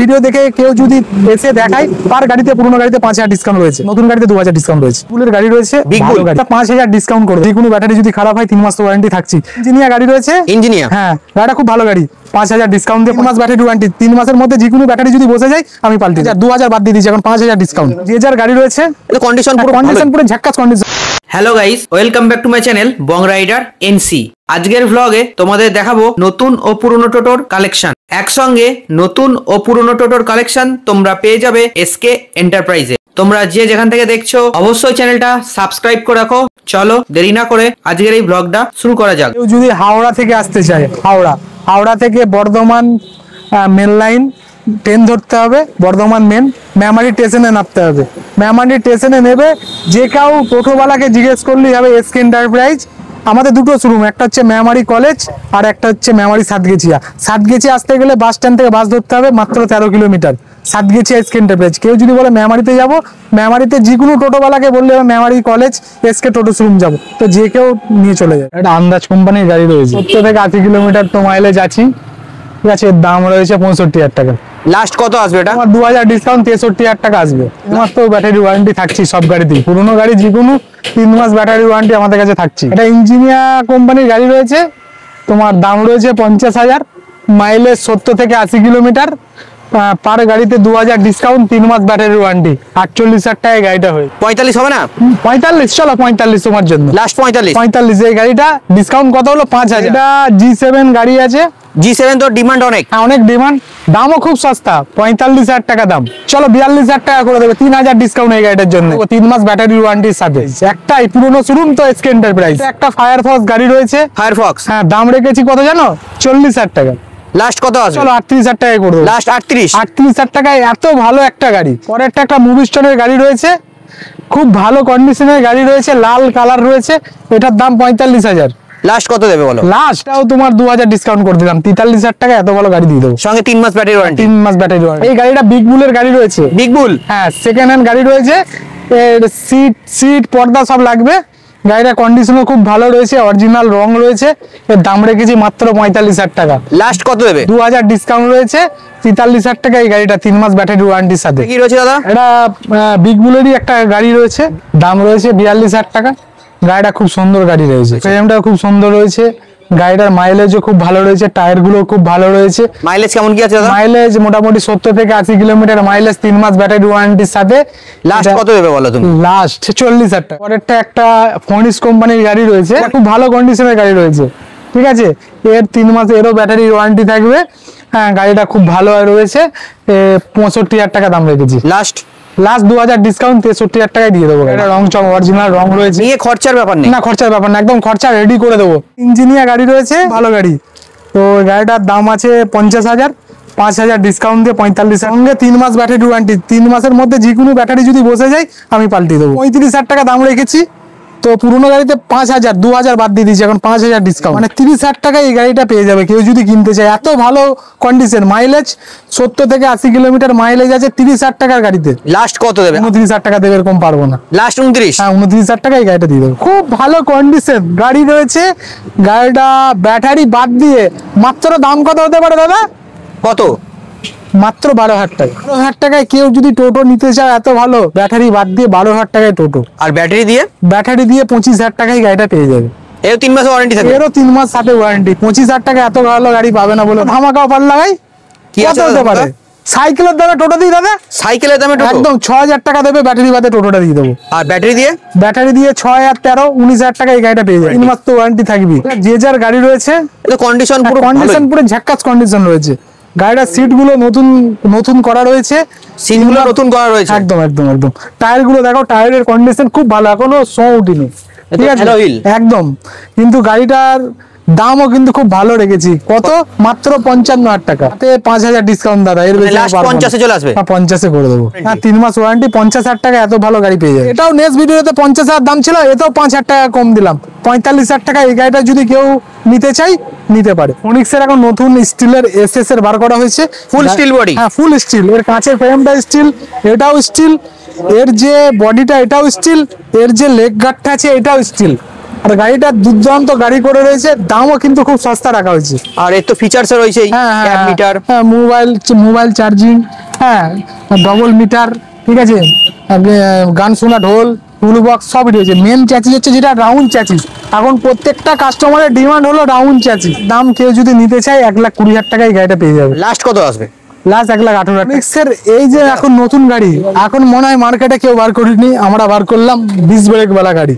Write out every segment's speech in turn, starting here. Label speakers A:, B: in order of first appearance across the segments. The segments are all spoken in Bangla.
A: ভিডিও দেখে কেউ যদি এসে দেখায় পার গাড়িতে পুরনো গাড়িতে 5000 ডিসকাউন্ট রয়েছে, নতুন গাড়িতে 2000 ডিসকাউন্ট রয়েছে। ফুলের গাড়ি রয়েছে, ভালো গাড়ি 5000 ডিসকাউন্ট করে। যে কোনো ব্যাটারি যদি খারাপ হয় 3 মাস তো ওয়ারেন্টি থাকছে। ইঞ্জিনিয়ার গাড়ি রয়েছে, ইঞ্জিনিয়ার, হ্যাঁ গাড়িটা খুব ভালো গাড়ি। 5000 ডিসকাউন্ট দিয়ে 3 মাস ব্যাটারি ওয়ারেন্টি। 3 মাসের মধ্যে যে কোনো ব্যাটারি যদি বসে যায় আমি পাল্টে দিই। 2000 বাদ দিয়ে দিচ্ছি, এখন 5000 ডিসকাউন্ট। যে যার গাড়ি রয়েছে কন্ডিশন পুরো ঝাক্কাস condition.
B: Hello guys, welcome back to my channel Bong Rider NC. আজকের ভ্লগে তোমাদের দেখাবো নতুন ও পুরনো টোটোর কালেকশন। একসঙ্গে নতুন ও পুরনো টোটোর কালেকশন তোমরা পেয়ে যাবে এসকে এন্টারপ্রাইজে। তোমরা যে যেখান থেকে দেখছো অবশ্যই চ্যানেলটা সাবস্ক্রাইব করে রাখো। চলো দেরি না করে আজকের এই ভ্লগটা শুরু করা যাক।
A: কেউ যদি হাওড়া থেকে আসতে চায়, হাওড়া থেকে বর্ধমান মেন লাইন ট্রেন ধরতে হবে, বর্ধমান মেন মেমারি স্টেশনে নামতে হবে। মেমারি স্টেশনে নেবে, যে কেউ টোটোওয়ালাকে জিজ্ঞেস করলেই হবে এসকে এন্টারপ্রাইজ। আমাদের দুটো শোরুম, একটা হচ্ছে মেমারি কলেজ আর একটা হচ্ছে মেমারি সাতগেছিয়া। সাতগেছিয়া আসতে গেলে বাস স্ট্যান্ড থেকে বাস ধরতে হবে, মাত্র 13 কিলোমিটার। Satgachia SK enterprise. কেউ যদি বলে মেমারিতে যাব, মেমারিতে যে কোনো টোটোওয়ালাকে বললে হবে মেমারি কলেজ এসকে টোটো শোরুম যাবো, তো যে কেউ নিয়ে চলে যাবে। একটা আন্দাজ কোম্পানির গাড়ি রয়েছে, 70 থেকে 80 কিলোমিটার তো মাইলেজ আছে। ঠিক আছে, এর দাম রয়েছে 65,000 টাকা।
B: লাস্ট কত আসবে এটা?
A: 2000 ডিসকাউন্ট 63,000 টাকা আসবে। তোমার তো ব্যাটারি ওয়ারেন্টি থাকছে সব গাড়িতেই, পুরোনো গাড়ি যে কোনো 3 মাস ব্যাটারি ওয়ারেন্টি আমাদের কাছে থাকছে। এটা ইঞ্জিনিয়ার কোম্পানির গাড়ি রয়েছে, তোমার দাম রয়েছে 50,000, মাইলেজ 70 থেকে 80 কিলোমিটার। পার গাড়িতে 2000 ডিসকাউন্ট, 3 মাস ব্যাটারি ওয়ারেন্টি। 48,000 টাকায় গাড়িটা হয়।
B: 45 হবে না?
A: 45, চলো 45 তোমার জন্য লাস্ট। 45 এই গাড়িটা ডিসকাউন্ট কত হলো? 5000। এটা G7 গাড়ি আছে।
B: G7 তো ডিমান্ড অনেক,
A: অনেক ডিমান্ড, দামও খুব সস্তা, 45,000 টাকা দাম। চলো 42,000 টাকা করে দেবে, 3000 ডিসকাউন্ট এই গাড়িটার জন্য, 3 মাস ব্যাটারি ওয়ারেন্টির সাথে। একটাই পুরনো শোরুম তো এসকে এন্টারপ্রাইজ। একটা ফায়ারফক্স গাড়ি রয়েছে,
B: ফায়ারফক্স,
A: হ্যাঁ দাম রেখেছি কত জানো? 40,000 টাকা।
B: লাস্ট কত আসবে?
A: চলো 38,000 টাকায় করে দেবো।
B: লাস্ট 38,000
A: টাকায় এত ভালো একটা গাড়ি। পরেরটা একটা মুভি স্টোনের গাড়ি রয়েছে, খুব ভালো কন্ডিশনের গাড়ি রয়েছে, লাল কালার রয়েছে, এটার দাম 45,000।
B: লাস্ট কত দেবে বলো?
A: লাস্টটাও তোমার 2000 ডিসকাউন্ট করে দিলাম, 43,000 টাকা। এত ভালো গাড়ি দিয়ে দেবো,
B: সঙ্গে 3 মাস ব্যাটারি ওয়ারেন্টি।
A: 3 মাস ব্যাটারি ওয়ারেন্টি। এই গাড়িটা বিগ বুলের গাড়ি রয়েছে।
B: বিগ বুল,
A: হ্যাঁ সেকেন্ড হ্যান্ড গাড়ি রয়েছে। এর সিট পর্দা সব লাগবে। গাড়িটা কন্ডিশনও খুব ভালো রয়েছে, অরিজিনাল রং রয়েছে। এর দাম রেখেছি মাত্র 45,000 টাকা।
B: লাস্ট কত দেবে?
A: 2000 ডিসকাউন্ট রয়েছে, 43,000 টাকা এই গাড়িটা, 3 মাস ব্যাটারি ওয়ারেন্টির সাথে।
B: কি রয়েছে দাদা? এটা
A: বিগ বুলেরই একটা গাড়ি রয়েছে, দাম রয়েছে 42,000 টাকা। গাড়িটা খুব সুন্দর গাড়ি রয়েছে, ফ্রেমটা খুব সুন্দর রয়েছে। গাড়িটার মাইলেজও খুব ভালো রয়েছে, টায়ার গুলো খুব ভালো রয়েছে।
B: মাইলেজ কেমন কি আছে দাদা?
A: মাইলেজ মোটামুটি 70 থেকে 80 কিলোমিটার মাইলেজ, 3 মাস ব্যাটারি ওয়ারেন্টির সাথে।
B: লাস্ট কত দেবে বলো তুমি?
A: লাস্ট 40,000 টাকা। পরেরটা একটা ফোনিস কোম্পানির গাড়ি রয়েছে, খুব ভালো কন্ডিশনের গাড়ি রয়েছে। ঠিক আছে, এর 3 মাস এরও ব্যাটারি ওয়ারেন্টি থাকবে। হ্যাঁ গাড়িটা খুব ভালো রয়েছে, 65,000 টাকা দাম রেখেছি।
B: লাস্ট
A: 2000 ডিসকাউন্ট 63,000 টাকায় দিয়ে দেবো। এটা রং চং অরিজিনাল রং রয়েছে,
B: নিয়ে খরচার ব্যাপার নেই।
A: না খরচার ব্যাপার না, একদম খরচা রেডি করে দেবো। ইঞ্জিনিয়ার গাড়ি রয়েছে, ভালো গাড়ি। তো গাড়িটার দাম আছে 50,000, 5,000 ডিসকাউন্ট দিয়ে 45,000, সঙ্গে 3 মাস ব্যাটারি ওয়ারেন্টি। 3 মাসের মধ্যে যে কোনো ব্যাটারি যদি বসে যায় আমি পাল্টে দেবো। 35,000 টাকা দাম রেখেছি। তো পুরোনো গাড়িতে 5,000, 2,000 বাদ দিয়ে দিচ্ছি, এখন 5,000 ডিসকাউন্ট, মানে 30,000 টাকায় এই গাড়িটা পেয়ে যাবে কেউ যদি কিনতে চায়। এত ভালো কন্ডিশন, মাইলেজ 70 থেকে 80 কিলোমিটার মাইলেজ আছে 30,000 টাকার গাড়িতে।
B: লাস্ট কত দেবে?
A: 29,000 টাকা দেবে, এরকম পারবো না।
B: লাস্ট 29?
A: হ্যাঁ 29,000 টাকা এই গাড়িটা দিয়ে দেবো। খুব ভালো কন্ডিশন গাড়ি রয়েছে। গাড়িটা ব্যাটারি বাদ দিয়ে মাত্র দাম কত হতে পারে দাদা?
B: কত?
A: মাত্র 12,000 টাকা। 12,000 টাকায় কেউ যদি টোটো নিতে চায়, এত ভালো ব্যাটারি বাদ দিয়ে 12,000 টাকায় টোটো।
B: আর ব্যাটারি দিয়ে?
A: ব্যাটারি দিয়ে 25,000 টাকায় গাড়িটা পেয়ে যাবে।
B: এর 3 মাস ওয়ারেন্টি থাকবে?
A: এরও 3 মাস সাথে ওয়ারেন্টি। 25,000 টাকা এত ভালো গাড়ি পাবে না বলে ধামাকা অফার লাগাই।
B: কি আছে
A: হতে পারে? সাইকেলের দামে টোটো দিই দাদা।
B: সাইকেলের দামে টোটো
A: একদম 6,000 টাকা দেবে, ব্যাটারি বাদে টোটোটা দিয়ে দেবো।
B: আর ব্যাটারি দিয়ে?
A: ব্যাটারি দিয়ে 6 আর 13, 19,000 টাকা এই গাড়িটা পেয়ে যাবে। 3 মাস তো ওয়ারেন্টি থাকবে। যে যার গাড়ি রয়েছে,
B: এটা কন্ডিশন পুরো
A: কন্ডিশন পুরো ঝাক্কাস কন্ডিশন রয়েছে। গাড়িটার সিট গুলো নতুন করা রয়েছে,
B: সিট গুলো নতুন করা রয়েছে।
A: একদম একদম একদম। টায়ার গুলো দেখো, টায়ারের কন্ডিশন খুব ভালো, এখনো শো উঠিনি। ঠিক আছে একদম। কিন্তু গাড়িটার দামও কিন্তু খুব ভালো রেখেছি। কত? মাত্র 55,000 টাকা। 5,000 ডিসকাউন্ট দাদা, এর বেশি
B: 50 চলে আসবে।
A: 50 করে দেবো। হ্যাঁ 3 মাস ওয়ারেন্টি, 50,000 টাকা এত ভালো গাড়ি পেয়ে যাবে। এটাও নেক্সট ভিডিওতে 50,000 দাম ছিল, এতেও 5,000 টাকা কম দিলাম। 45,000 টাকা এই গাড়িটা যদি কেউ নিতে চাই নিতে পারে। ফোনিক্সের এখন নতুন স্টিলের এসএস এর বার করা হয়েছে,
B: ফুল স্টিল বডি।
A: হ্যাঁ ফুল স্টিল। এর কাঁচের ফ্রেমটা স্টিল, এটাও স্টিল। এর যে বডিটা এটাও স্টিল, এর যে লেগ গার্ডটা আছে এটাও স্টিল। আর গাড়িটা দুর্দান্ত গাড়ি করে রয়েছে, দামও কিন্তু খুব সস্তা রাখা হয়েছে।
B: আর এর তো ফিচার্স রয়েছে মিটার,
A: হ্যাঁ মোবাইল চার্জিং, হ্যাঁ ডবল মিটার, ঠিক আছে, গান শোনা ঢোল, টুল বক্স সব রয়েছে। মেন চ্যাসিস হচ্ছে যেটা রাউন্ড চ্যাসিস। এখন প্রত্যেকটা কাস্টমারের ডিমান্ড হলো রাউন্ড চ্যাসিস। দাম কেউ যদি নিতে চায় 1,20,000 টাকায় গাড়িটা পেয়ে যাবে।
B: লাস্ট কত আসবে?
A: লাস্ট 1,18,000। মিক্সের এই যে এখন নতুন গাড়ি, এখন মনে হয় মার্কেটে কেউ বার করিনি, আমরা বার করলাম ডিস্ক ব্রেক वाला গাড়ি।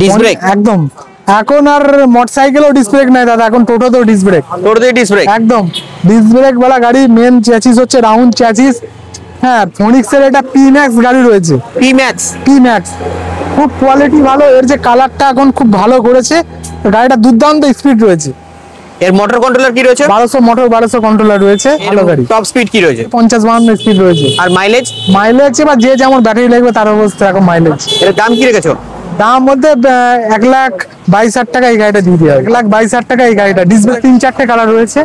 B: ডিস্ক ব্রেক
A: একদম, এখন আর মোটরসাইকেলও ডিস্ক ব্রেক নাই দাদা, এখন টোটোতেও ডিস্ক ব্রেক।
B: টোটোতে ডিস্ক ব্রেক,
A: একদম ডিস্ক ব্রেক वाला গাড়ি। মেন চ্যাসিস হচ্ছে রাউন্ড চ্যাসিস। হ্যাঁ, ফোনিক্সের এটা পি ম্যাক্স গাড়ি রয়েছে।
B: পি ম্যাক্স,
A: খুব কোয়ালিটি ভালো। এর যে কালারটা এখন খুব ভালো করেছে, গাড়িটা দুর্দান্ত স্পিড রয়েছে।
B: এর মোটর কন্ট্রোলার কি রয়েছে?
A: 1200 কন্ট্রোলার রয়েছে। ভালো গাড়ি।
B: টপ স্পিড কি রয়েছে?
A: 50-52 স্পিড রয়েছে।
B: আর মাইলেজ?
A: এবার যে যেমন ব্যাটারি লাগবে তার অবস্থা। এখন মাইলেজ
B: এর দাম কি রেখেছো?
A: দাম মধ্যে 1,22,000 টাকা এই গাড়িটা দিয়ে দেওয়া হবে। 1,22,000 টাকা এই গাড়িটা। ডিসপ্লে 3-4টে কালার রয়েছে।